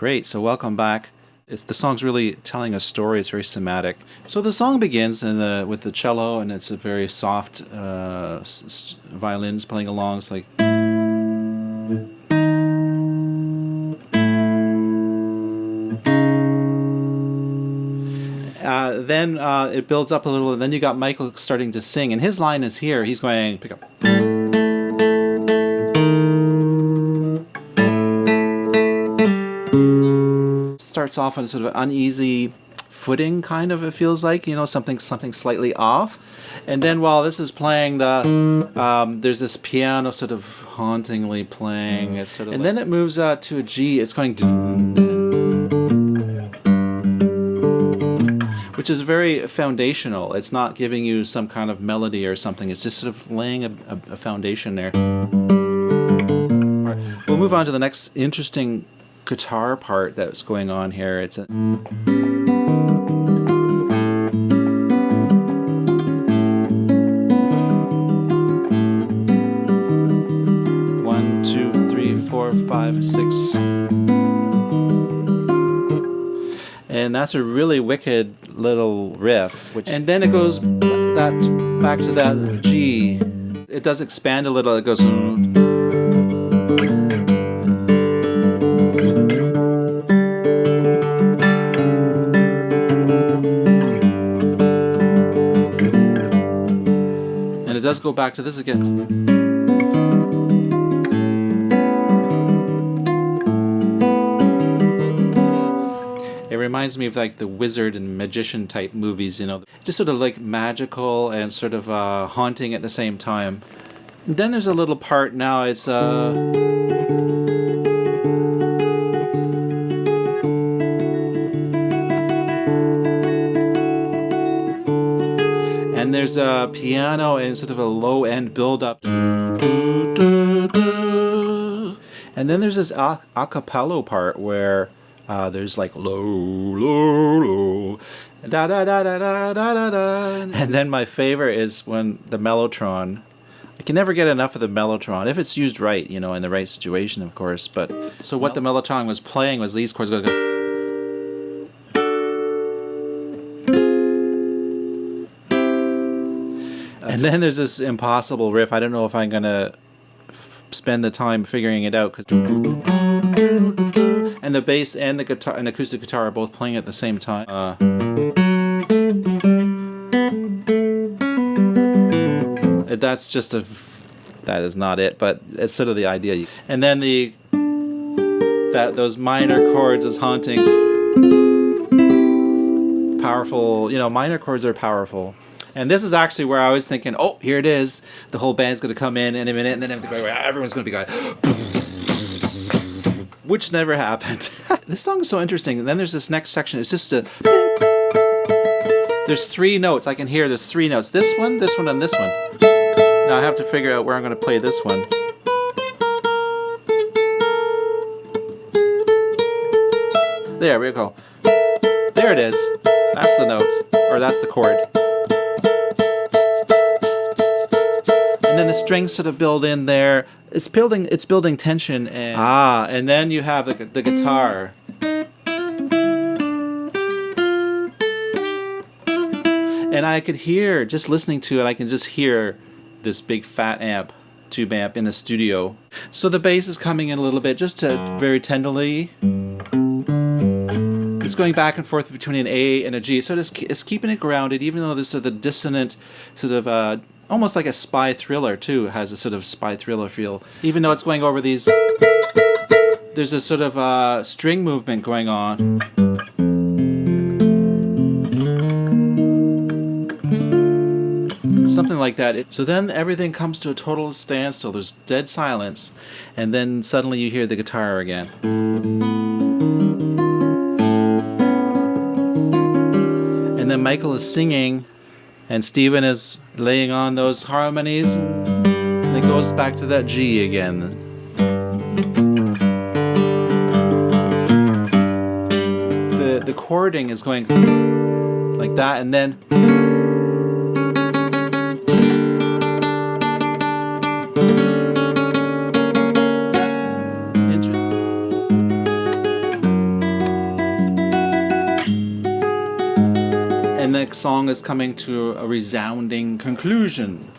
Great, so welcome back. The song's really telling a story. It's very thematic. So the song begins with the cello, and it's a very soft violins playing along. It's like... then it builds up a little, and then you got Michael starting to sing, and his line is here. He's going, pick up. Starts off on sort of an uneasy footing, kind of, it feels like, you know, something slightly off. And then while this is playing, there's this piano sort of hauntingly playing. It's sort of, and then it moves to a G. It's going, which is very foundational. It's not giving you some kind of melody or something. It's just sort of laying a foundation there. All right. We'll move on to the next interesting guitar part that's going on here. It's a... 1, 2, 3, 4, 5, 6. And that's a really wicked little riff. And then it goes back to that G. It does expand a little. It goes... And it does go back to this again. It reminds me of like the wizard and magician type movies, you know, just sort of like magical and sort of haunting at the same time. And then there's a little part now, it's and there's a piano and sort of a low end build up. And then there's this a cappella part where there's like low, low, low, da da da da da da da, and then my favorite is when the mellotron. I can never get enough of the mellotron if it's used right, you know, in the right situation, of course. But so what the mellotron was playing was these chords going. And then there's this impossible riff. I don't know if I'm gonna spend the time figuring it out, and the bass and the guitar and acoustic guitar are both playing at the same time. That's just that is not it, but it's sort of the idea. And then those minor chords is haunting, powerful. You know, minor chords are powerful. And this is actually where I was thinking, oh, here it is. The whole band's going to come in a minute, and then everyone's going to be going, which never happened. This song is so interesting. And then there's this next section. It's just there's 3 notes. I can hear there's 3 notes. This one, and this one. Now I have to figure out where I'm going to play this one. There we go. There it is. That's the note, or that's the chord. And then the strings sort of build in there. It's building tension, and then you have the guitar. And I could hear, just listening to it, I can just hear this big fat amp, tube amp in the studio. So the bass is coming in a little bit, just very tenderly. It's going back and forth between an A and a G, so it's keeping it grounded, even though this sort of dissonant, sort of almost like a spy thriller too. It has a sort of spy thriller feel, even though it's going over these. There's a sort of string movement going on. Something like that. So then everything comes to a total standstill. There's dead silence, and then suddenly you hear the guitar again. And then Michael is singing, and Stephen is laying on those harmonies, and it goes back to that G again. The chording is going like that, and then like song is coming to a resounding conclusion.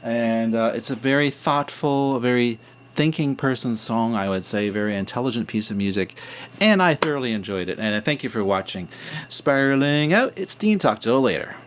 And it's a very thoughtful, very thinking person's song, I would say. Very intelligent piece of music. And I thoroughly enjoyed it. And I thank you for watching. Spiraling out, it's Dean. Talk to you later.